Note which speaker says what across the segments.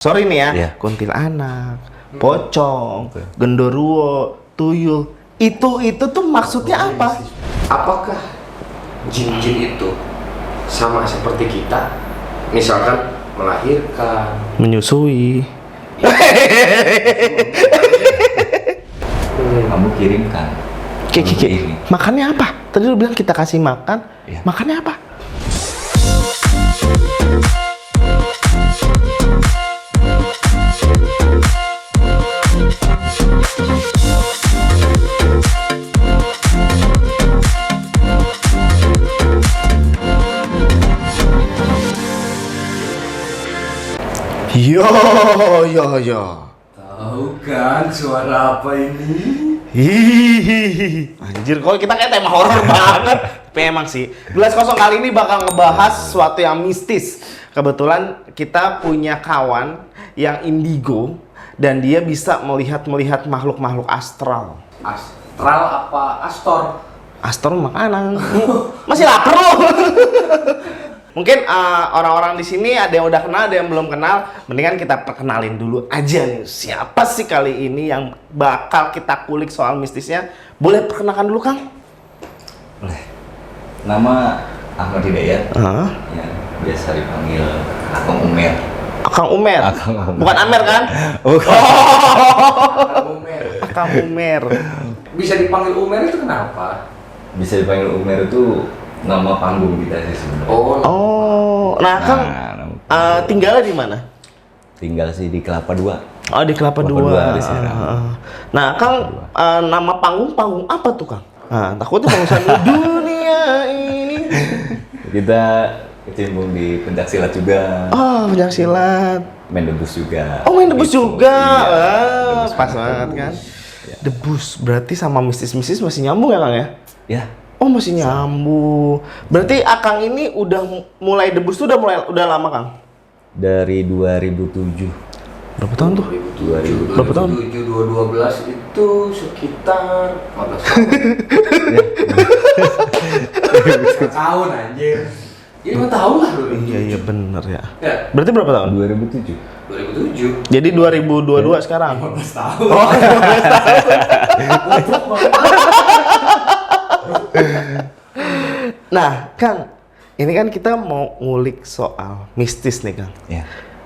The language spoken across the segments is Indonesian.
Speaker 1: Sorry nih ya,
Speaker 2: Iya.
Speaker 1: kuntilanak, pocong, genderuwo, tuyul, itu tuh maksudnya apa?
Speaker 3: Apakah jin-jin itu sama seperti kita? Misalkan melahirkan,
Speaker 1: Menyusui.
Speaker 2: Kamu kirimkan.
Speaker 1: Kiki, makannya apa? Tadi lu bilang kita kasih makan,
Speaker 2: Iya.
Speaker 1: makannya apa? Yo.
Speaker 3: tahu kan suara apa ini?
Speaker 1: Hihihi. Anjir, kok kita kayak tema horor banget. Tapi emang sih, Gelas Kosong kali ini bakal ngebahas sesuatu yang mistis. Kebetulan kita punya kawan yang indigo dan dia bisa melihat makhluk-makhluk astral.
Speaker 3: Astral apa Astor?
Speaker 1: Astral makanan. Masih lapar loh. Mungkin orang-orang di sini ada yang udah kenal, ada yang belum kenal. Mendingan kita perkenalin dulu aja nih. Siapa sih kali ini yang bakal kita kulik soal mistisnya? Boleh perkenalkan dulu, Kang?
Speaker 2: Boleh. Nama Ahmad Hidayat.
Speaker 1: Hah?
Speaker 2: Ya, biasa dipanggil Akang Umer.
Speaker 1: Kang Umer.
Speaker 2: Kang Umer.
Speaker 1: Bukan Amer kan?
Speaker 2: Bukan.
Speaker 3: Umer.
Speaker 1: Kang Umer.
Speaker 3: Bisa dipanggil Umer itu kenapa?
Speaker 2: Bisa dipanggil Umer itu nama panggung kita sih sebenarnya.
Speaker 1: Oh, nah Kang
Speaker 2: nama
Speaker 1: tinggalnya di mana?
Speaker 2: tinggal sih di Kelapa II.
Speaker 1: Oh, di Kelapa
Speaker 2: Kelapa
Speaker 1: Dua.
Speaker 2: Dua, di Serang.
Speaker 1: Nah, Kang, nama panggung apa tuh, Kang? Nah, takutnya panggung dunia ini.
Speaker 2: Kita kecimpung di pencaksilat juga.
Speaker 1: Oh, pencaksilat.
Speaker 2: Main debus juga.
Speaker 1: Oh, main debus
Speaker 2: Gitu.
Speaker 1: juga.
Speaker 2: Iya, debus
Speaker 1: Pas
Speaker 2: main
Speaker 1: banget
Speaker 2: debus.
Speaker 1: kan.
Speaker 2: Ya.
Speaker 1: Debus berarti sama mistis-mistis masih nyambung ya, Kang ya?
Speaker 2: Ya,
Speaker 1: Oh, masih nyambung. Berarti Akang ini udah mulai debus tuh udah lama, Kang?
Speaker 2: dari 2007.
Speaker 1: Berapa tahun tuh?
Speaker 2: 2007.
Speaker 1: Berapa tahun?
Speaker 3: 2012 itu sekitar 14 tahun anjir. Ya 5 tahun lah dulu.
Speaker 1: Iya bener ya.
Speaker 3: Ya,
Speaker 1: Berarti berapa tahun?
Speaker 2: 2007.
Speaker 3: 2007.
Speaker 1: Jadi 2022 sekarang.
Speaker 3: 15 tahun.
Speaker 1: Oh, 15 tahun. Nah, Kang, ini kan kita mau ngulik soal mistis nih, Kang.
Speaker 2: Ya.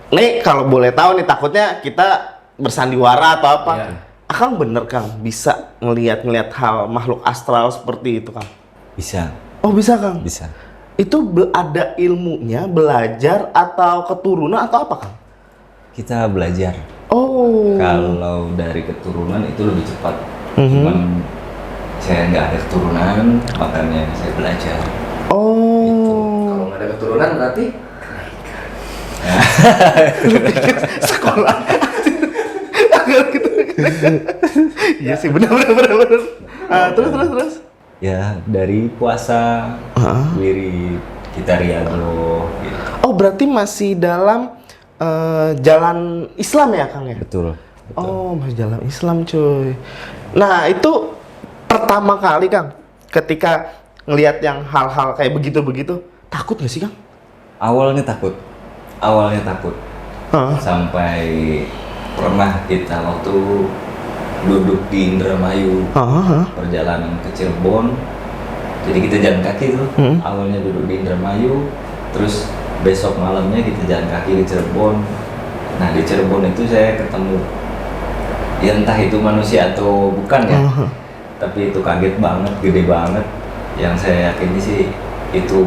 Speaker 1: Nih kalau boleh tahu nih, takutnya kita bersandiwara atau apa.
Speaker 3: Iya.
Speaker 1: Akang bener, Kang, bisa ngelihat hal makhluk astral seperti itu, Kang?
Speaker 2: Bisa,
Speaker 1: Oh, bisa, Kang?
Speaker 2: bisa.
Speaker 1: Itu ada ilmunya, belajar atau keturunan atau apa, Kang?
Speaker 2: Kita belajar.
Speaker 1: Oh.
Speaker 2: Kalau dari keturunan itu lebih cepat.
Speaker 1: Mhm.
Speaker 2: Cuman saya nggak ada keturunan, makanya saya belajar.
Speaker 1: Oh.
Speaker 3: Kalau nggak ada keturunan berarti
Speaker 1: Sekolah. Gitu. Iya sih, benar. Terus.
Speaker 2: Ya, dari puasa,
Speaker 1: Hah?
Speaker 2: wirid, kita riado. Gitu.
Speaker 1: Oh, berarti masih dalam jalan Islam ya, Kang ya?
Speaker 2: Betul.
Speaker 1: Oh, masih jalan Islam, cuy. Nah, itu pertama kali, Kang, ketika ngelihat yang hal-hal kayak begitu-begitu, takut nggak sih, Kang?
Speaker 2: Awalnya takut.
Speaker 1: Hah?
Speaker 2: Sampai pernah kita waktu duduk di Indramayu,
Speaker 1: Hah?
Speaker 2: perjalanan ke Cirebon. Jadi kita jalan kaki tuh. Awalnya duduk di Indramayu, terus besok malamnya kita jalan kaki ke Cirebon. Nah, di Cirebon itu saya ketemu, ya entah itu manusia atau bukan ya, tapi itu kaget banget, gede banget. Yang saya yakini sih itu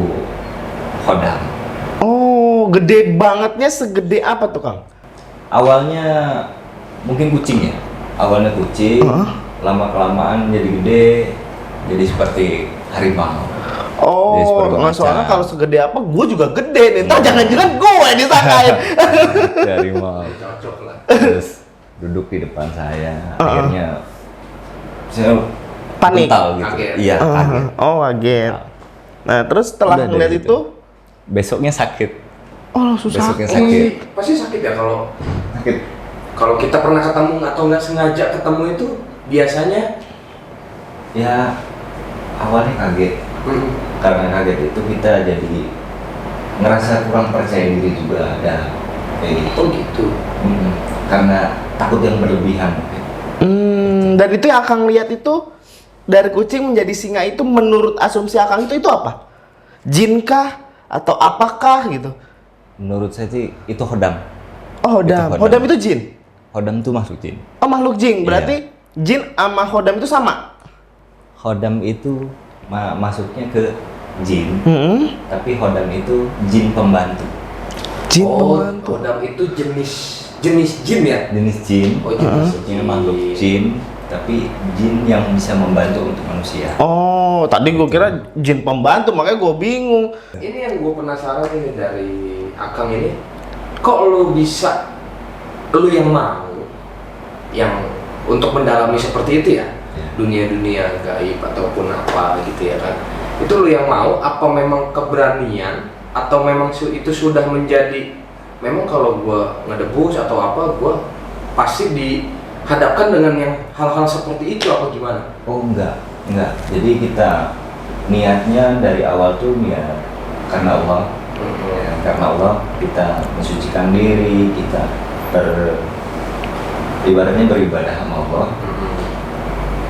Speaker 2: Khodam.
Speaker 1: Oh, gede bangetnya segede apa tuh, Kang?
Speaker 2: Awalnya mungkin kucing ya. Awalnya kucing, lama kelamaan jadi gede, jadi seperti harimau. Jadi
Speaker 1: Oh,
Speaker 2: seperti
Speaker 1: nggak, soalnya
Speaker 2: macan.
Speaker 1: kalau segede apa, gue juga gede nih. Ntar jangan-jangan gue yang disangkain.
Speaker 2: Harimau.
Speaker 3: cocok lah.
Speaker 2: Terus duduk di depan saya, akhirnya saya
Speaker 1: Panik.
Speaker 2: mental gitu.
Speaker 3: Kaget.
Speaker 2: Iya, kaget.
Speaker 1: Oh, kaget. Nah, terus setelah
Speaker 2: Udah dari
Speaker 1: ngeliat
Speaker 2: situ.
Speaker 1: itu,
Speaker 2: Besoknya sakit.
Speaker 1: oh langsung
Speaker 2: Besoknya
Speaker 1: sakit.
Speaker 2: sakit.
Speaker 3: Pasti sakit ya
Speaker 2: Sakit.
Speaker 3: kalau kita pernah ketemu atau nggak sengaja ketemu itu biasanya
Speaker 2: Ya, awalnya kaget. Karena kaget itu kita jadi ngerasa kurang percaya diri juga ada. kayak gitu.
Speaker 3: Oh gitu.
Speaker 2: Karena takut yang berlebihan.
Speaker 1: Dan itu yang Akang lihat itu dari kucing menjadi singa itu menurut asumsi Akang itu apa? Jin kah atau apakah gitu?
Speaker 2: Menurut saya sih itu hodam.
Speaker 1: Oh, hodam.
Speaker 2: Itu
Speaker 1: Hodam itu jin.
Speaker 2: Hodam itu makhluk jin.
Speaker 1: Oh, makhluk jin.
Speaker 2: Iya.
Speaker 1: Berarti jin sama hodam itu sama.
Speaker 2: Hodam itu masuknya ke jin,
Speaker 1: Hmm.
Speaker 2: tapi hodam itu jin pembantu.
Speaker 1: Jin
Speaker 3: Oh,
Speaker 1: pembantu.
Speaker 3: hodam itu jenis jin ya?
Speaker 2: Jenis jin,
Speaker 3: Oh, jenis
Speaker 2: masuknya makhluk jin, tapi jin yang bisa membantu untuk manusia.
Speaker 1: Oh, tadi gue kira jin pembantu, makanya gue bingung.
Speaker 3: Ini yang gue penasaran ini dari Akang ini, kok lu bisa, lu yang mau, yang untuk mendalami seperti itu ya, dunia-dunia gaib ataupun apa gitu ya kan, itu lu yang mau, apa memang keberanian, atau memang itu sudah menjadi, memang kalau gue ngedebus atau apa, gue pasti dihadapkan dengan yang hal-hal seperti itu apa gimana?
Speaker 2: Oh enggak. Jadi kita niatnya dari awal tuh niat karena Allah. Ya, karena Allah kita mensucikan diri, kita ibaratnya beribadah sama Allah.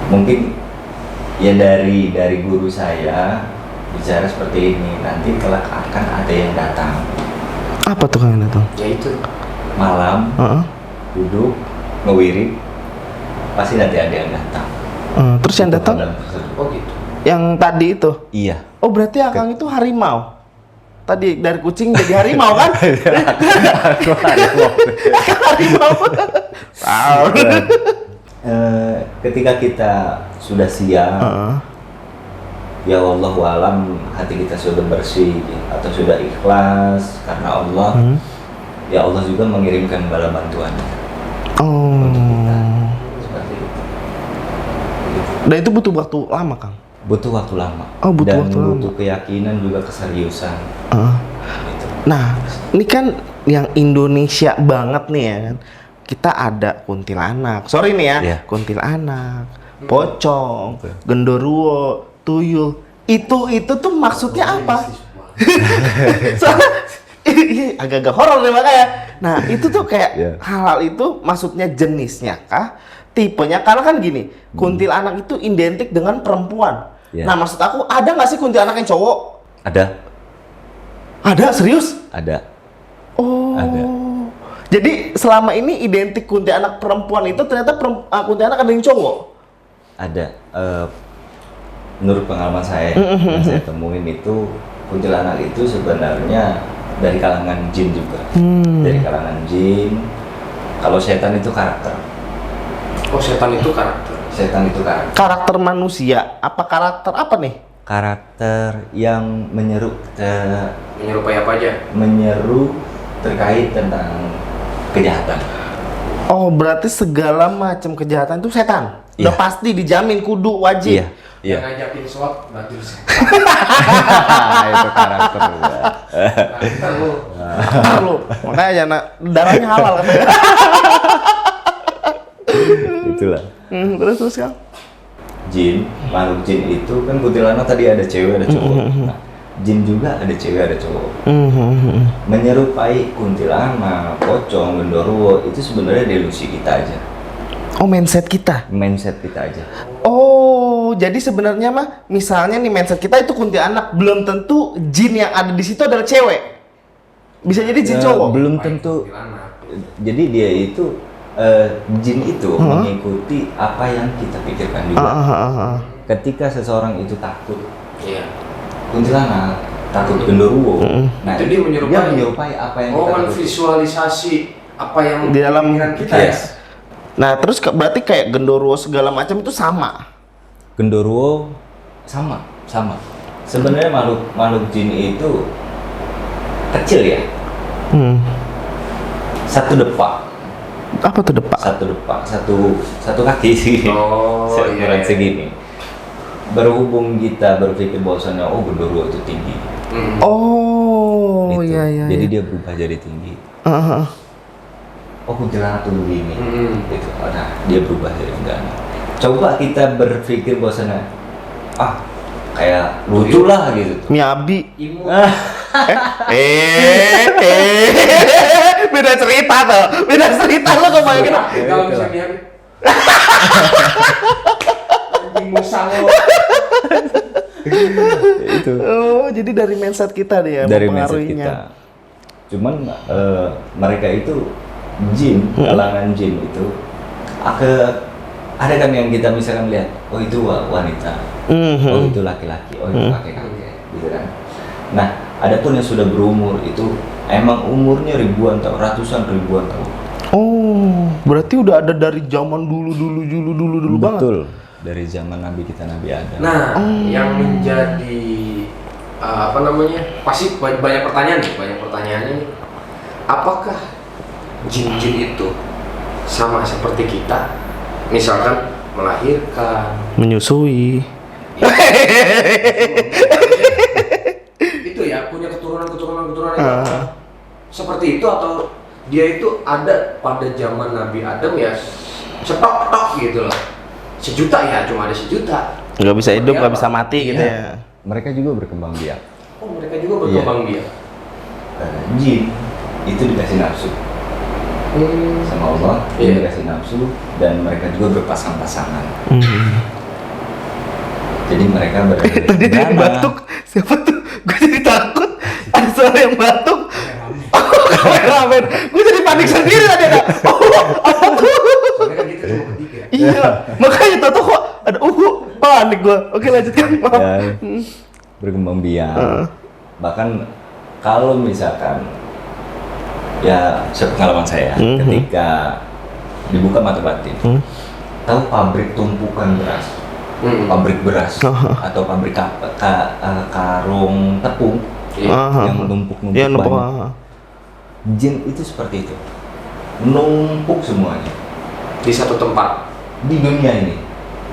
Speaker 2: Mungkin ya dari guru saya bicara seperti ini, nanti kelak akan ada yang datang
Speaker 1: Apa tuh Kang datang?
Speaker 3: Ya itu.
Speaker 2: malam, duduk ngewirid, pasti nanti ada yang datang.
Speaker 1: Terus yang datang
Speaker 2: Hodam tersebut.
Speaker 3: Oh gitu.
Speaker 1: yang tadi itu.
Speaker 2: Iya.
Speaker 1: Oh, berarti Akang itu harimau. Tadi dari kucing jadi harimau kan?
Speaker 2: Aku harimau.
Speaker 1: Harimau. Tahu.
Speaker 2: Ketika kita sudah siap, ya Allah alam hati kita sudah bersih atau sudah ikhlas karena Allah, ya Allah juga mengirimkan bala bantuannya.
Speaker 1: Oh.
Speaker 2: Seperti itu.
Speaker 1: Dan itu butuh waktu lama, Kang.
Speaker 2: Butuh waktu lama.
Speaker 1: Oh, butuh
Speaker 2: dan
Speaker 1: waktu lama.
Speaker 2: butuh keyakinan juga keseriusan. Gitu.
Speaker 1: Nah, ini kan yang Indonesia banget nih ya kan. Kita ada kuntilanak. Sorry nih ya,
Speaker 2: Iya.
Speaker 1: kuntilanak, pocong, genderuwo, tuyul. Itu tuh maksudnya apa? Soalnya ini agak-agak horor nih makanya. Nah, itu tuh kayak
Speaker 2: Iya.
Speaker 1: hal-hal itu maksudnya jenisnya kah? Tipenya, karena kan gini, kuntilanak itu identik dengan perempuan.
Speaker 2: Iya.
Speaker 1: Nah, maksud aku ada nggak sih kuntilanak yang cowok?
Speaker 2: Ada.
Speaker 1: Ada, serius?
Speaker 2: Ada.
Speaker 1: Oh.
Speaker 2: Ada.
Speaker 1: Jadi selama ini identik kuntilanak perempuan itu ternyata kuntilanak ada yang cowok.
Speaker 2: Ada. Menurut pengalaman saya yang saya temuin itu kuntilanak itu sebenarnya dari kalangan jin juga. Dari kalangan jin. Kalau setan itu karakter.
Speaker 3: Oh, setan itu karakter.
Speaker 2: Setan itu karakter.
Speaker 1: Karakter manusia, apa karakter apa nih?
Speaker 2: Karakter yang menyeru
Speaker 3: Menyerupai apa aja?
Speaker 2: menyeru terkait tentang kejahatan.
Speaker 1: Oh, berarti segala macam kejahatan itu setan. Udah
Speaker 2: Iya.
Speaker 1: pasti dijamin kudu wajib.
Speaker 3: Yang ngajakin sholat berarti setan.
Speaker 2: Itu karakter.
Speaker 3: Karakter lu.
Speaker 1: Ntar lu, makanya jangan darahnya halal katanya.
Speaker 2: Itulah.
Speaker 1: Terus kan?
Speaker 2: Jin, makhluk jin itu kan kuntilanak tadi ada cewek ada cowok. Nah, jin juga ada cewek ada cowok. Menyerupai kuntilanak, pocong, genderuwo itu sebenarnya delusi kita aja.
Speaker 1: Oh, mindset kita.
Speaker 2: Mindset kita aja.
Speaker 1: Oh, jadi sebenarnya mah misalnya nih mindset kita itu kuntilanak, belum tentu jin yang ada di situ adalah cewek. Bisa jadi jin cowok.
Speaker 2: Belum tentu. Jadi dia itu jin itu mengikuti apa yang kita pikirkan juga. Ketika seseorang itu takut
Speaker 3: Iya.
Speaker 2: kuntilanak, takut genderuwo, nah
Speaker 3: Itu dia menyerupai.
Speaker 2: apa yang
Speaker 3: Oh,
Speaker 2: kita takuti.
Speaker 3: menvisualisasi apa yang
Speaker 1: Di dalam
Speaker 3: pikiran kita ya.
Speaker 2: Yes.
Speaker 1: Nah, terus berarti kayak genderuwo segala macam itu sama.
Speaker 2: Genderuwo sama. Sebenarnya makhluk jin itu kecil ya. Satu depak,
Speaker 1: Apa tuh depak?
Speaker 2: satu kaki sih.
Speaker 3: Oh,
Speaker 2: Seukuran
Speaker 3: iya.
Speaker 2: segini. Berhubung kita berpikir bahwasannya genderuwo itu tinggi.
Speaker 1: Oh,
Speaker 2: Gitu.
Speaker 1: iya.
Speaker 2: Jadi dia berubah jadi tinggi. Oh kuntilanak tuh begini. Gitu. Nah, dia berubah jadi enggak. Coba kita berpikir bahwasannya kayak lucu lah gitu.
Speaker 1: Miyabi.
Speaker 3: Imut.
Speaker 1: beda cerita tuh. Beda cerita lo kebayangin.
Speaker 3: Kalau misalnya anjing musang lo.
Speaker 2: Itu
Speaker 1: Oh, jadi dari mindset kita deh ya
Speaker 2: dari mindset
Speaker 1: mempengaruhinya.
Speaker 2: kita. Cuman mereka itu jin, kalangan jin itu ada kan yang kita misalkan lihat, oh itu wanita, oh itu laki-laki, oh itu kakek-kakek, gitu kan. Nah, adapun yang sudah berumur itu emang umurnya ribuan tahun, ratusan ribuan tahun.
Speaker 1: Oh, berarti udah ada dari zaman dulu banget.
Speaker 2: Betul. Dari zaman Nabi kita Nabi Adam.
Speaker 3: Nah, yang menjadi apa namanya? Pasti banyak pertanyaan nih. Apakah jin-jin itu sama seperti kita? Misalkan melahirkan,
Speaker 1: Menyusui.
Speaker 3: itu ya punya keturunan yang seperti itu, atau dia itu ada pada zaman Nabi Adam ya cetok gitu loh, 1 juta ya, cuma ada 1 juta,
Speaker 1: Nggak bisa hidup,
Speaker 3: Seperti
Speaker 1: nggak
Speaker 3: apa?
Speaker 1: bisa mati gitu
Speaker 2: Iya.
Speaker 1: ya.
Speaker 2: Mereka juga berkembang biak.
Speaker 3: Oh, mereka juga berkembang biak.
Speaker 2: Jin itu dikasih nafsu sama Allah,
Speaker 3: Iya.
Speaker 2: dikasih nafsu, dan mereka juga berpasang-pasangan. Jadi mereka
Speaker 1: Tadi ada yang batuk, siapa tuh? Gue jadi takut. Ada suara yang batuk. Oh, kameramen. Gue jadi panik sendiri tadi ada. Oh, apa tuh?
Speaker 3: Soalnya kan kita cuma bertiga.
Speaker 1: Iya, makanya tau kok ada panik gue. Oke lanjutkan. Maaf.
Speaker 2: Ya, berkembang biak. Bahkan kalau misalkan ya sepengalaman saya ketika dibuka mata batin, tahu pabrik tumpukan beras, pabrik beras atau pabrik karung tepung yang numpuk-numpuk
Speaker 1: Iya, numpuk.
Speaker 2: banyak. Jin itu seperti itu, numpuk semuanya
Speaker 3: Di satu tempat.
Speaker 2: di dunia ini,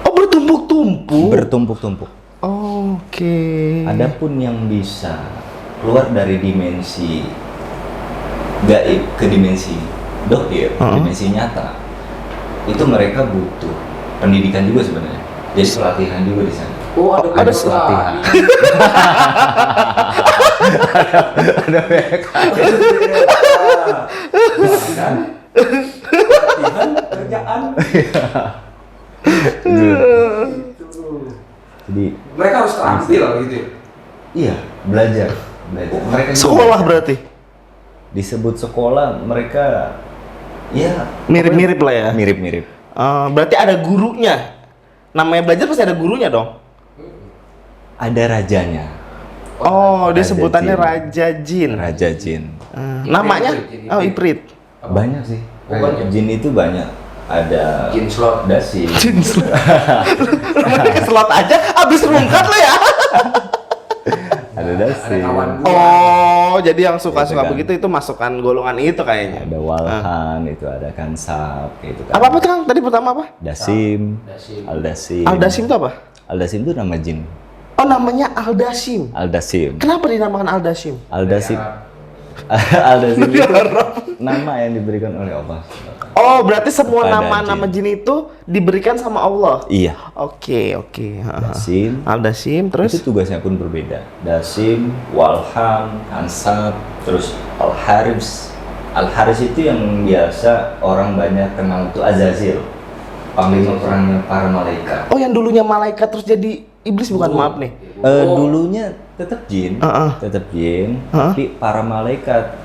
Speaker 1: Oh, bertumpuk-tumpuk.
Speaker 2: bertumpuk-tumpuk.
Speaker 1: Oke.
Speaker 2: Adapun yang bisa keluar dari dimensi gaib ke dimensi dohir, dimensi nyata, itu mereka butuh pendidikan juga sebenarnya. Jadi pelatihan juga di sana.
Speaker 3: Oh, ada
Speaker 1: Ada
Speaker 3: pelatihan.
Speaker 2: Ada PK.
Speaker 3: Pelatihan kerjaan.
Speaker 2: Jadi
Speaker 3: Mereka harus terampil gitu ya.
Speaker 2: iya, belajar. Mereka juga
Speaker 1: Sekolah berarti.
Speaker 2: disebut sekolah, mereka ya
Speaker 1: Mirip-mirip lah ya.
Speaker 2: mirip-mirip.
Speaker 1: Berarti ada gurunya. Namanya belajar pasti ada gurunya dong.
Speaker 2: Ada rajanya,
Speaker 1: Oh, dia
Speaker 2: Raja
Speaker 1: sebutannya
Speaker 2: Jin.
Speaker 1: Raja Jin.
Speaker 2: Raja Jin.
Speaker 1: Namanya?
Speaker 3: Iprit.
Speaker 1: Oh, Iprit.
Speaker 2: Banyak sih.
Speaker 3: Oh, banyak.
Speaker 2: Jin itu banyak. Ada
Speaker 3: Jin slot.
Speaker 2: dasi.
Speaker 1: Jin slot. Pakai slot aja, abis rungkat lo ya.
Speaker 2: Ada dasi.
Speaker 3: Ada kawan gua.
Speaker 1: Oh, jadi yang suka-suka
Speaker 2: Gitu kan.
Speaker 1: begitu itu masukan golongan itu kayaknya.
Speaker 2: Ada walhan, itu ada kansap, gitu kan.
Speaker 1: Apa tuh Kang? Tadi pertama apa?
Speaker 2: Dasim,
Speaker 3: Dasim.
Speaker 2: Aldasim.
Speaker 1: Aldasim itu apa?
Speaker 2: Aldasim itu nama jin.
Speaker 1: Oh, namanya Aldasim.
Speaker 2: Aldasim.
Speaker 1: Kenapa dinamakan Aldasim?
Speaker 2: Aldasim.
Speaker 3: Ya,
Speaker 2: Aldasim itu nama yang diberikan oleh Allah.
Speaker 1: Oh, berarti semua
Speaker 2: Kepada
Speaker 1: nama-nama jin itu diberikan sama Allah.
Speaker 2: Iya.
Speaker 1: Oke.
Speaker 2: Dasim.
Speaker 1: Aldasim, terus
Speaker 2: Itu tugasnya pun berbeda. Dasim, walham, ansab, terus al-haris. Al-haris itu yang biasa orang banyak kenal itu Azazil. Panglima perangnya para malaikat.
Speaker 1: oh yang dulunya malaikat terus jadi iblis bukan? Maaf nih.
Speaker 2: Dulunya tetap jin, tetap jin, tapi para malaikat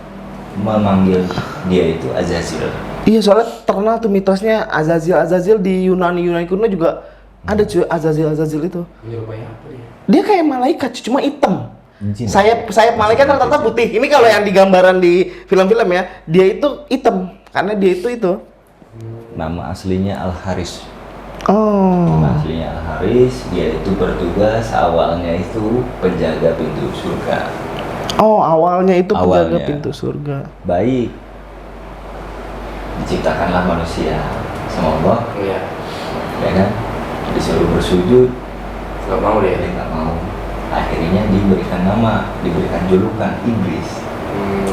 Speaker 2: memanggil dia itu Azazil.
Speaker 1: Iya, soalnya terkenal tuh mitosnya Azazil di Yunani kuno juga ada cuy Azazil itu.
Speaker 3: menyerupai apa dia?
Speaker 1: Dia kayak malaikat cuy, cuma hitam.
Speaker 2: Jin.
Speaker 1: Sayap malaikat rata-rata putih. Ini kalau yang di gambaran di film-film ya, dia itu hitam karena dia itu.
Speaker 2: Nama aslinya Al-Haris.
Speaker 1: Oh.
Speaker 2: Nama aslinya Al-Haris, dia itu bertugas awalnya itu penjaga pintu surga.
Speaker 1: Oh, awalnya itu penjaga
Speaker 2: Awalnya.
Speaker 1: pintu surga.
Speaker 2: Baik, diciptakanlah manusia sama Allah,
Speaker 3: Iya.
Speaker 2: ya kan? Disuruh bersujud,
Speaker 3: Nggak mau dia.
Speaker 2: dia nggak mau. Akhirnya diberikan nama, diberikan julukan iblis.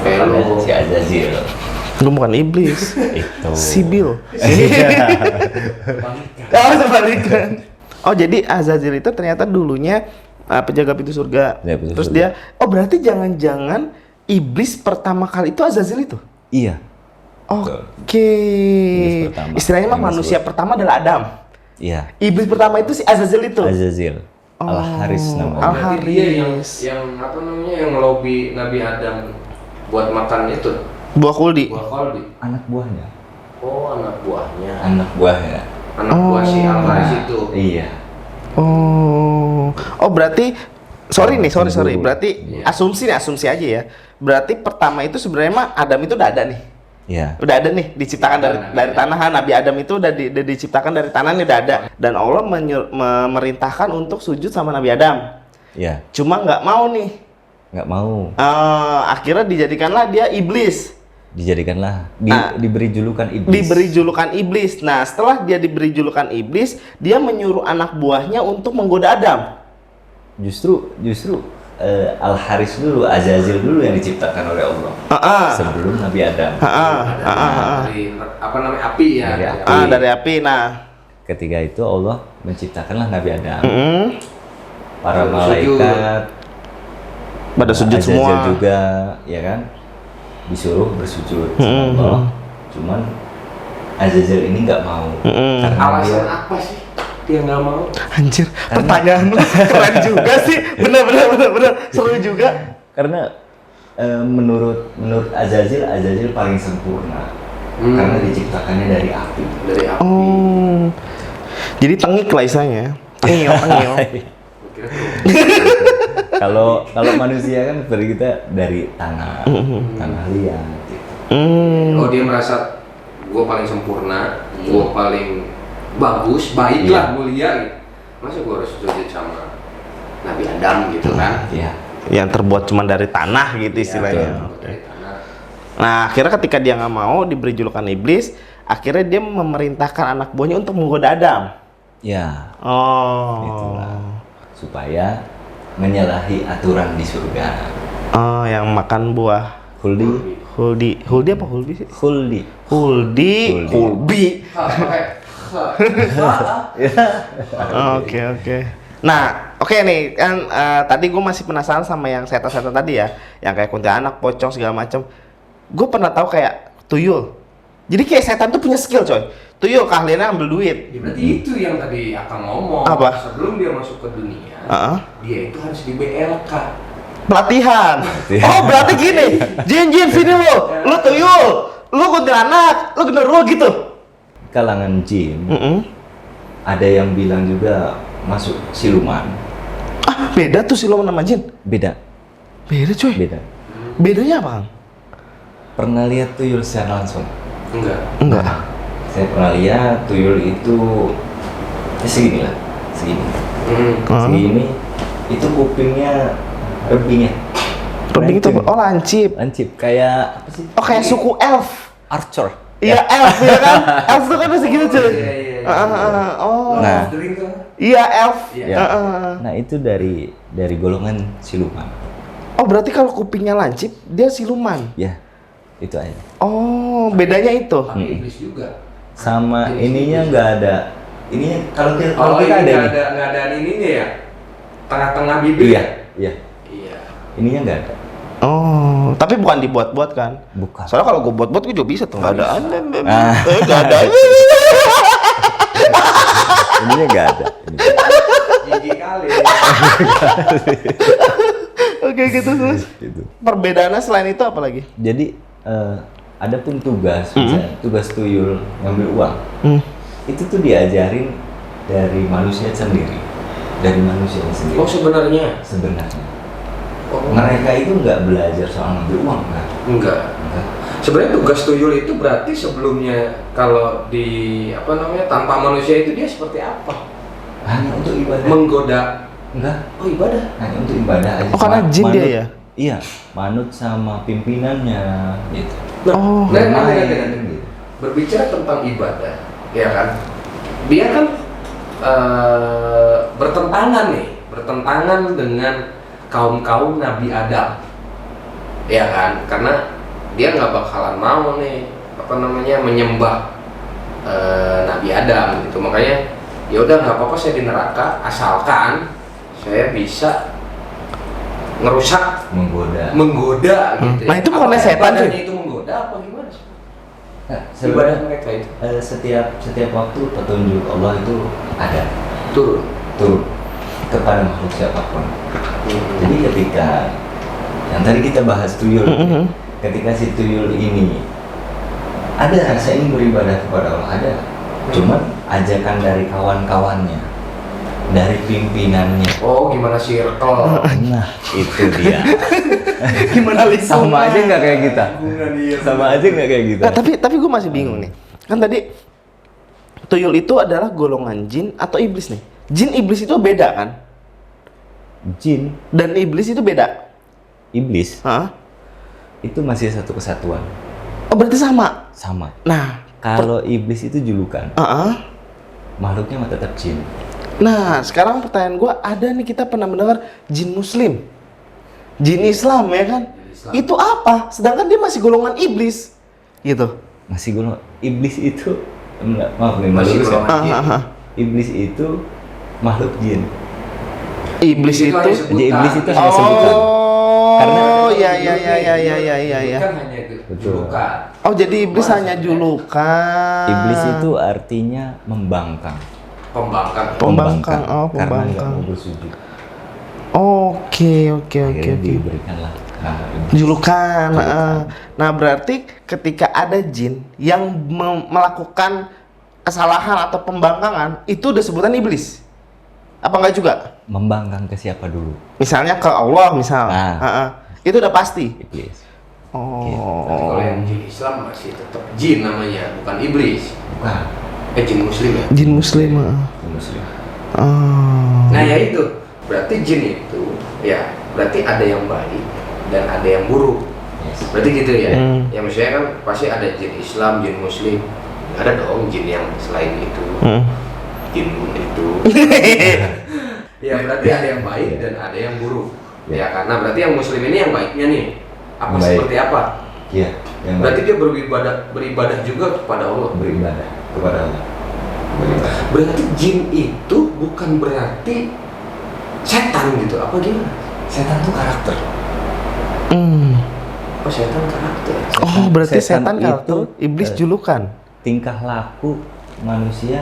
Speaker 3: Kayak
Speaker 2: Pada
Speaker 3: lu.
Speaker 2: si Azazil.
Speaker 1: Lu bukan iblis.
Speaker 2: Itu.
Speaker 1: Sibil. Oh, sebalikan. Oh, jadi Azazil itu ternyata dulunya penjaga pintu surga.
Speaker 2: Ya, pintu
Speaker 1: Terus
Speaker 2: surga.
Speaker 1: dia, oh berarti jangan-jangan iblis pertama kali itu Azazil itu?
Speaker 2: Iya. Betul.
Speaker 1: Oke.
Speaker 2: Iblis pertama.
Speaker 1: Istilahnya mah
Speaker 2: Yang
Speaker 1: manusia
Speaker 2: disebut.
Speaker 1: pertama adalah Adam.
Speaker 2: Iya.
Speaker 1: Iblis pertama itu si Azazel itu.
Speaker 2: Azazil. Al-Haris namanya.
Speaker 1: Al-Haris.
Speaker 3: Berarti dia yang apa namanya yang lobby Nabi Adam buat makan itu
Speaker 1: Buah kuldi.
Speaker 3: buah kolbi.
Speaker 2: Anak buahnya.
Speaker 3: Oh, anak buahnya.
Speaker 2: Anak buahnya.
Speaker 3: Anak buah si Al-Haris itu.
Speaker 2: Iya.
Speaker 1: Oh, berarti sorry.
Speaker 2: Dulu.
Speaker 1: Berarti
Speaker 3: Iya.
Speaker 1: asumsi aja ya. Berarti pertama itu sebenarnya mah Adam itu udah ada nih.
Speaker 2: Iya.
Speaker 1: Udah ada nih, diciptakan dari tanah. Nabi Adam itu udah diciptakan dari tanah nih, udah ada. Dan Allah memerintahkan untuk sujud sama Nabi Adam.
Speaker 2: Iya.
Speaker 1: Cuma nggak mau nih.
Speaker 2: Nggak mau.
Speaker 1: Akhirnya dijadikanlah dia iblis.
Speaker 2: Dijadikanlah.
Speaker 1: Nah,
Speaker 2: Diberi julukan iblis.
Speaker 1: Diberi julukan iblis. Nah, setelah dia diberi julukan iblis, dia menyuruh anak buahnya untuk menggoda Adam.
Speaker 2: Justru Al-Haris dulu, Azazil dulu yang diciptakan oleh Allah. Sebelum Nabi Adam.
Speaker 3: Dari apa namanya api ya.
Speaker 2: Dari api.
Speaker 1: Dari api. Nah,
Speaker 2: Ketika itu Allah menciptakanlah Nabi Adam. Para
Speaker 3: Sujud.
Speaker 2: malaikat
Speaker 1: pada sujud
Speaker 2: Azazil
Speaker 1: semua.
Speaker 2: juga, ya kan? Disuruh bersujud sama Allah. Cuman Azazil ini nggak mau. Karena
Speaker 3: Alasan
Speaker 2: dia
Speaker 3: apa sih dia nggak mau?
Speaker 1: Anjir, pertanyaan lu keren juga sih. Bener. Seru juga.
Speaker 2: karena menurut Azazil paling sempurna. Karena diciptakannya dari api.
Speaker 3: Dari api.
Speaker 1: Oh. Jadi tengik lah istilahnya. Tengil.
Speaker 3: Kira
Speaker 2: Kalau manusia kan seperti kita dari tanah liat. Gitu.
Speaker 3: Oh, dia merasa gue paling sempurna, gue paling bagus, baik lah, mulia gitu. Masa gue harus sujud sama Nabi Adam gitu kan?
Speaker 2: Iya.
Speaker 1: Yang terbuat cuma dari tanah gitu istilahnya.
Speaker 3: Iya, dari tanah.
Speaker 1: Nah, akhirnya ketika dia nggak mau diberi julukan iblis, akhirnya dia memerintahkan anak buahnya untuk menggoda Adam.
Speaker 2: Ya,
Speaker 1: Oh.
Speaker 2: itulah. Supaya menyalahi aturan di surga.
Speaker 1: Oh, yang makan buah
Speaker 2: Huldi.
Speaker 1: Huldi apa Huldi sih?
Speaker 2: Huldi.
Speaker 1: Hulbi.
Speaker 3: Pakai.
Speaker 1: Oke. Nah, oke nih kan tadi gue masih penasaran sama yang setan-setan tadi ya, yang kayak kuntilanak, pocong segala macam. Gue pernah tahu kayak tuyul. Jadi kayak setan tuh punya skill coy. Tuyul keahliannya ambil duit.
Speaker 3: Ya, berarti itu yang tadi akan ngomong.
Speaker 1: Apa?
Speaker 3: Sebelum dia masuk ke dunia, dia itu harus di BLK.
Speaker 1: Pelatihan. Oh berarti gini, Jin sini lu tuyul, lu kuntilanak, lu genderuwo gitu.
Speaker 2: Kalangan jin, ada yang bilang juga masuk siluman.
Speaker 1: Beda tuh siluman sama jin.
Speaker 2: Beda.
Speaker 1: Beda cuy.
Speaker 2: Beda.
Speaker 1: Bedanya apa? Kang?
Speaker 2: Pernah lihat tuyul secara langsung?
Speaker 1: Enggak.
Speaker 2: Saya pernah lihat tuyul itu segini lah, segini. Segini, itu kupingnya rebingnya.
Speaker 1: Rebing itu apa? Oh lancip.
Speaker 2: Lancip, kayak apa sih?
Speaker 1: Oh kayak suku elf.
Speaker 2: Archer.
Speaker 1: Iya elf ya kan? Elf tuh kan segitu cuy.
Speaker 3: Iya.
Speaker 1: Oh.
Speaker 2: Nah.
Speaker 1: Iya elf.
Speaker 3: Iya.
Speaker 2: Nah itu dari golongan siluman.
Speaker 1: Oh berarti kalau kupingnya lancip dia siluman.
Speaker 2: Ya, itu aja.
Speaker 1: Oh bedanya itu.
Speaker 3: Tapi iblis juga.
Speaker 2: Sama
Speaker 3: Iblis
Speaker 2: ininya
Speaker 3: juga.
Speaker 2: nggak ada. Ininya kalau kita
Speaker 3: Oh,
Speaker 2: kita
Speaker 3: ini
Speaker 2: ada ini.
Speaker 3: nggak ada ininya ya? Tengah-tengah bibir.
Speaker 2: Iya, iya.
Speaker 3: Iya.
Speaker 2: Ininya nggak ada.
Speaker 1: Oh tapi bukan dibuat-buat kan?
Speaker 2: Bukan.
Speaker 1: Soalnya kalau gue buat-buat gue juga bisa tuh. Nggak ada.
Speaker 2: Ah.
Speaker 1: Nggak ada.
Speaker 2: Ininya nggak ada.
Speaker 3: Gigi kali.
Speaker 1: Oke gitu terus.
Speaker 2: Gitu.
Speaker 1: Perbedaannya selain itu apa lagi?
Speaker 2: Jadi ada pun tugas, misalnya tugas tuyul ngambil uang. Itu tuh diajarin dari manusia sendiri,
Speaker 3: Oh sebenarnya?
Speaker 2: Sebenarnya
Speaker 3: Oh.
Speaker 2: mereka itu nggak belajar soal ngambil uang, kan?
Speaker 3: Enggak. Sebenarnya tugas tuyul itu berarti sebelumnya kalau di apa namanya tanpa manusia itu dia seperti apa?
Speaker 2: Hanya untuk ibadah.
Speaker 3: Menggoda.
Speaker 2: Enggak,
Speaker 3: Oh ibadah.
Speaker 2: hanya untuk ibadah aja.
Speaker 1: Oh, karena jin dia ya?
Speaker 2: Iya, manut sama pimpinannya gitu.
Speaker 3: Nah,
Speaker 1: Oh.
Speaker 2: Bermain,
Speaker 3: gitu.
Speaker 2: gitu.
Speaker 3: Berbicara tentang ibadah, ya kan? Dia kan bertentangan dengan kaum Nabi Adam, ya kan? Karena dia nggak bakalan mau nih apa namanya menyembah Nabi Adam gitu. Makanya ya udah nggak apa-apa saya di neraka asalkan saya bisa ngerusak
Speaker 2: Menggoda.
Speaker 3: menggoda gitu.
Speaker 1: Nah, itu bukannya
Speaker 3: Apa
Speaker 1: setan,
Speaker 3: ibadahnya
Speaker 1: cuy?
Speaker 3: itu menggoda apa gimana?
Speaker 2: Nah,
Speaker 3: ibadah
Speaker 2: sebenarnya
Speaker 3: mereka itu
Speaker 2: setiap waktu petunjuk Allah itu ada
Speaker 3: turun.
Speaker 2: kepada makhluk siapapun. Jadi ketika yang tadi kita bahas tuyul, ketika si tuyul ini ada rasa ingin beribadah kepada Allah, ada. Cuman ajakan dari kawan-kawannya, dari pimpinannya.
Speaker 3: Oh, gimana circle?
Speaker 2: Nah, itu dia.
Speaker 1: Gimana lingkungan?
Speaker 2: Sama aja nggak kayak kita. Sama aja nggak kayak kita.
Speaker 1: Nah, tapi gue masih bingung nih. Kan tadi tuyul itu adalah golongan jin atau iblis nih. Jin iblis itu beda kan?
Speaker 2: Jin,
Speaker 1: Dan iblis itu beda.
Speaker 2: iblis
Speaker 1: Hah?
Speaker 2: itu masih satu kesatuan,
Speaker 1: Oh, berarti sama.
Speaker 2: sama.
Speaker 1: Nah,
Speaker 2: Kalau iblis itu julukan,
Speaker 1: uh-uh.
Speaker 2: makhluknya mah tetap jin.
Speaker 1: Nah, sekarang pertanyaan gue, ada nih kita pernah mendengar jin muslim, jin Islam ya kan?
Speaker 3: Islam.
Speaker 1: Itu apa? Sedangkan dia masih golongan iblis, gitu.
Speaker 2: Masih golongan iblis itu, maaf nih,
Speaker 3: Masih
Speaker 2: lurus ya.
Speaker 3: golongan jin.
Speaker 1: Ah.
Speaker 2: Iblis itu makhluk jin.
Speaker 1: Iblis itu.
Speaker 3: hanya sebutan.
Speaker 2: Jadi iblis itu hanya sebutan.
Speaker 1: Oh, ya.
Speaker 3: Itu kan hanya
Speaker 2: Betul.
Speaker 3: julukan.
Speaker 1: Oh, jadi iblis hanya julukan.
Speaker 2: Iblis itu artinya membangkang.
Speaker 3: Pembangkang.
Speaker 1: Oh,
Speaker 2: Karena nggak
Speaker 1: pembangkang.
Speaker 2: mau bersujud.
Speaker 1: Oke.
Speaker 2: Akhirnya diberikanlah nama iblis.
Speaker 1: Julukan. Nah, berarti ketika ada jin yang melakukan kesalahan atau pembangkangan, itu udah sebutan iblis. Apa enggak juga?
Speaker 2: Membangkang ke siapa dulu?
Speaker 1: Misalnya ke Allah, misal.
Speaker 2: Nah.
Speaker 1: Itu udah pasti.
Speaker 2: Iblis.
Speaker 3: Tapi
Speaker 1: Oh.
Speaker 3: kalau yang jin Islam masih tetap jin namanya, bukan iblis.
Speaker 2: Bukan.
Speaker 3: Jin muslim ya.
Speaker 1: Jin muslim.
Speaker 2: Muslim.
Speaker 1: Oh.
Speaker 3: Nah ya itu, berarti jin itu ya berarti ada yang baik dan ada yang buruk.
Speaker 2: Yes.
Speaker 3: Berarti gitu ya.
Speaker 1: Hmm.
Speaker 3: Ya maksudnya kan pasti ada jin Islam, jin muslim. Nggak ada dong jin yang selain itu. Jin itu. Ya berarti ada yang baik dan ada yang buruk. Ya karena berarti yang muslim ini yang baiknya nih. Apa
Speaker 2: Baik.
Speaker 3: seperti apa?
Speaker 2: Iya. Yang
Speaker 3: Berarti dia beribadah juga kepada Allah.
Speaker 2: beribadah kepada Allah. Beribadah.
Speaker 3: Berarti jin itu bukan berarti setan gitu. Apa gimana?
Speaker 2: Setan itu karakter.
Speaker 3: Oh setan karakter.
Speaker 1: Oh, berarti setan
Speaker 2: itu,
Speaker 1: karakter, iblis julukan.
Speaker 2: Tingkah laku manusia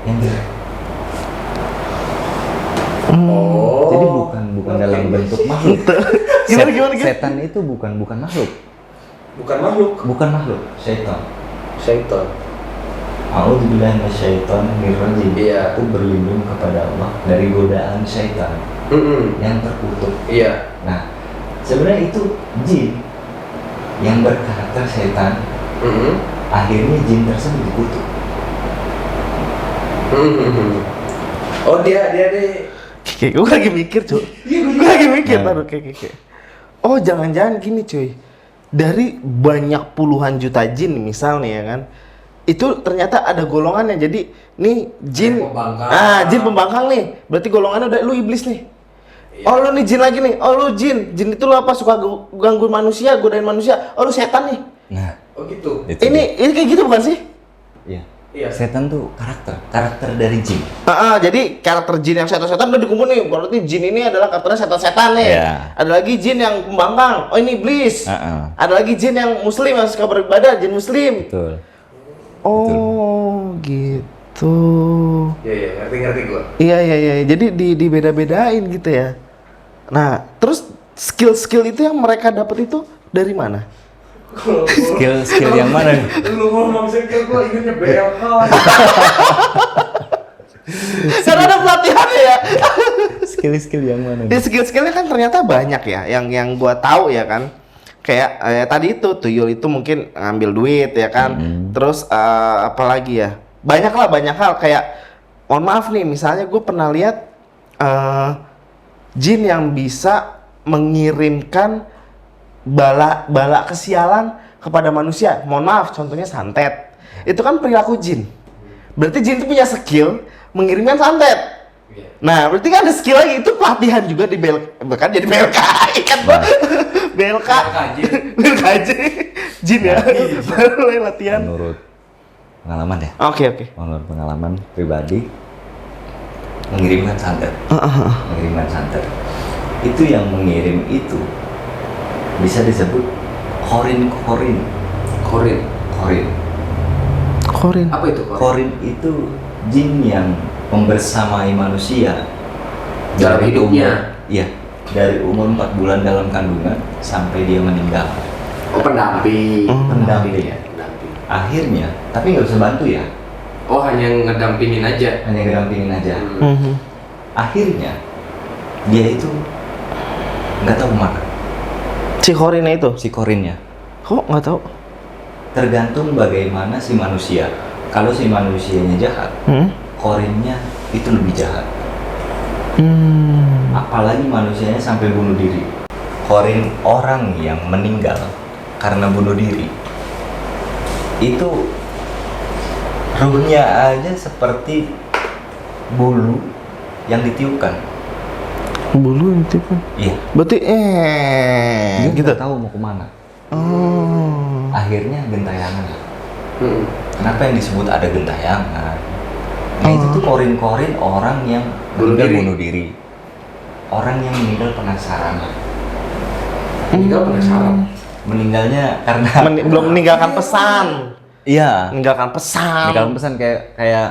Speaker 2: yang jelek.
Speaker 3: Oh.
Speaker 2: Jadi bukan dalam bentuk makhluk.
Speaker 1: Gimana?
Speaker 2: Setan itu bukan makhluk.
Speaker 3: Bukan makhluk.
Speaker 2: Bukan makhluk, setan.
Speaker 3: Syaitan.
Speaker 2: A'udzubillahi minasyaitonir rajim.
Speaker 3: Iya.
Speaker 2: Aku berlindung kepada Allah dari godaan syaitan yang terkutuk.
Speaker 3: Iya.
Speaker 2: Nah, sebenarnya itu jin yang berkarakter setan. Akhirnya jin tersebut dikutuk.
Speaker 3: Oh dia deh.
Speaker 1: Kayak gue lagi mikir, cuy. Gue lagi mikir baru kayak. Oh, jangan-jangan gini, cuy. Dari banyak puluhan juta jin misalnya ya kan. Itu ternyata ada golongannya. Jadi nih jin jin pembangkang nih. Berarti golongannya udah lu iblis nih.
Speaker 3: Iya.
Speaker 1: Oh, lu nih jin lagi nih. Oh, lu jin. Jin itu lu apa, suka ganggu manusia, godain manusia. Oh, lu setan nih.
Speaker 2: Nah,
Speaker 3: Oh gitu.
Speaker 2: itu
Speaker 1: Ini kayak gitu bukan sih?
Speaker 2: dia.
Speaker 3: Iya.
Speaker 2: Setan tuh karakter dari jin.
Speaker 1: Jadi karakter jin yang setan-setan udah dikumpul nih. Berarti jin ini adalah karakternya setan-setan nih.
Speaker 2: Iya.
Speaker 1: Ada lagi jin yang pembangkang. Oh, ini iblis. Ada lagi jin yang muslim yang suka beribadah, jin muslim.
Speaker 2: Betul.
Speaker 1: Oh, gitu.
Speaker 3: Iya, ngerti gua.
Speaker 1: Iya. Jadi dibeda-bedain gitu ya. Nah, terus skill-skill itu yang mereka dapat itu dari mana?
Speaker 2: Skill yang mana nih?
Speaker 3: Lu ngomong skill gua ingetnya BLK.
Speaker 1: Karena ada pelatihannya ya.
Speaker 2: Skill yang mana
Speaker 1: Ya,
Speaker 2: nih?
Speaker 1: skill-skillnya kan ternyata banyak ya, yang gua tahu ya kan. Kayak tadi itu tuyul itu mungkin ngambil duit ya kan. Terus apalagi ya? Banyak hal kayak, mohon maaf nih, misalnya gue pernah lihat jin yang bisa mengirimkan bala kesialan kepada manusia. Mohon maaf, contohnya santet. Itu kan perilaku jin. Berarti jin itu punya skill mengirimkan santet. Nah, berarti kan ada skill lagi, itu pelatihan juga di bahkan jadi BLK kan gua. BLK jin ya. Baru latihan.
Speaker 2: Menurut pengalaman ya?
Speaker 1: Oke.
Speaker 2: Menurut pengalaman pribadi, mengirimkan santet. Mengirimkan santet. Itu yang mengirim itu bisa disebut korin.
Speaker 1: Korin.
Speaker 3: Apa itu Korin?
Speaker 2: Korin itu jin yang membersamai manusia
Speaker 3: Dalam
Speaker 2: dari
Speaker 3: hidupnya?
Speaker 2: Iya, dari umur 4 bulan dalam kandungan sampai dia meninggal.
Speaker 3: Oh, pendamping.
Speaker 2: Pendamping.
Speaker 3: Ya, pendamping.
Speaker 2: Akhirnya, tapi nggak bisa bantu ya,
Speaker 3: Oh, hanya ngedampingin aja.
Speaker 2: hanya ngedampingin aja.
Speaker 1: Mhm.
Speaker 2: Akhirnya dia itu nggak tahu mana
Speaker 1: Si Korinnya itu?
Speaker 2: si Korinnya.
Speaker 1: Kok nggak tahu?
Speaker 2: Tergantung bagaimana si manusia. Kalau si manusianya jahat, Korinnya itu lebih jahat. Apalagi manusianya sampai bunuh diri. Korin orang yang meninggal karena bunuh diri itu ruhnya aja seperti bulu yang ditiupkan.
Speaker 1: Bulu itu kan.
Speaker 2: Iya.
Speaker 1: Berarti
Speaker 2: Dia
Speaker 1: gitu.
Speaker 2: nggak tahu mau kemana.
Speaker 1: Oh.
Speaker 2: Akhirnya gentayangan.
Speaker 3: Hmm.
Speaker 2: Kenapa yang disebut ada gentayangan? Nah itu tuh korin-korin orang yang
Speaker 3: Bunuh
Speaker 2: meninggal
Speaker 3: diri.
Speaker 2: bunuh diri. Orang yang meninggal penasaran.
Speaker 3: Meninggal penasaran.
Speaker 2: Meninggalnya karena
Speaker 1: Belum meninggalkan pesan.
Speaker 2: iya.
Speaker 1: Meninggalkan pesan.
Speaker 2: Meninggalkan pesan kayak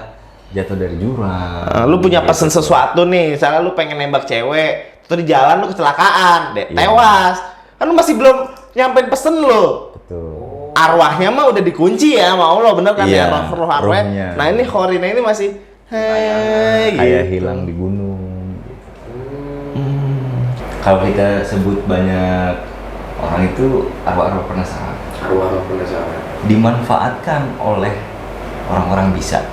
Speaker 2: jatuh dari jurang.
Speaker 1: Lu punya
Speaker 2: Gitu.
Speaker 1: pesan sesuatu nih, misalnya lu pengen nembak cewek, terus di jalan lu kecelakaan,
Speaker 2: Iya.
Speaker 1: tewas. Kan lu masih belum nyampein pesen lu.
Speaker 2: Betul.
Speaker 1: Arwahnya mah udah dikunci ya sama Allah, bener kan
Speaker 2: Iya,
Speaker 1: ya, roh arwahnya.
Speaker 2: rohnya.
Speaker 1: Nah ini Korina ini masih hei
Speaker 2: Kayak
Speaker 1: gitu.
Speaker 2: hilang di gunung. Gitu. Kalau kita sebut banyak orang itu arwah-arwah penasaran.
Speaker 3: Arwah-arwah penasaran.
Speaker 2: Dimanfaatkan oleh orang-orang bisa.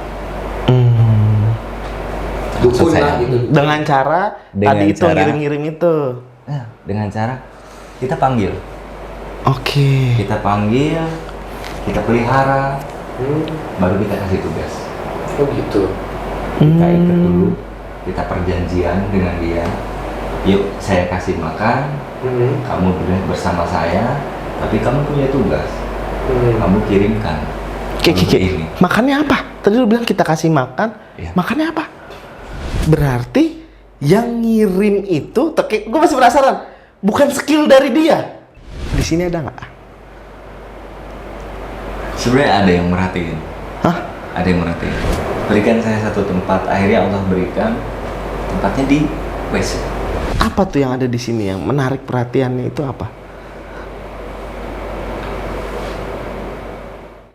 Speaker 3: Dukun
Speaker 2: Selesai.
Speaker 3: lah gitu.
Speaker 1: Dengan cara
Speaker 2: Dengan
Speaker 1: tadi itu
Speaker 2: cara-
Speaker 1: ngirim-ngirim itu.
Speaker 2: Nah, dengan cara kita panggil,
Speaker 1: Oke.
Speaker 2: kita panggil, kita pelihara,
Speaker 3: Hmm.
Speaker 2: baru kita kasih tugas.
Speaker 3: Oh gitu.
Speaker 2: Kita ikat dulu, kita perjanjian dengan dia. Yuk, saya kasih makan,
Speaker 3: Hmm.
Speaker 2: kamu bersama saya, tapi kamu punya tugas.
Speaker 3: Hmm.
Speaker 2: Kamu kirimkan.
Speaker 1: Oke.
Speaker 2: ini.
Speaker 1: Makannya apa? Tadi lu bilang kita kasih makan.
Speaker 2: Iya.
Speaker 1: Makannya apa? Berarti yang ngirim itu, gue masih penasaran. Bukan skill dari dia. Di sini ada nggak?
Speaker 2: Sebenarnya ada yang merhatiin.
Speaker 1: Hah?
Speaker 2: Ada yang merhatiin. Berikan saya satu tempat. Akhirnya Allah berikan tempatnya di WC.
Speaker 1: Apa tuh yang ada di sini yang menarik perhatiannya itu apa?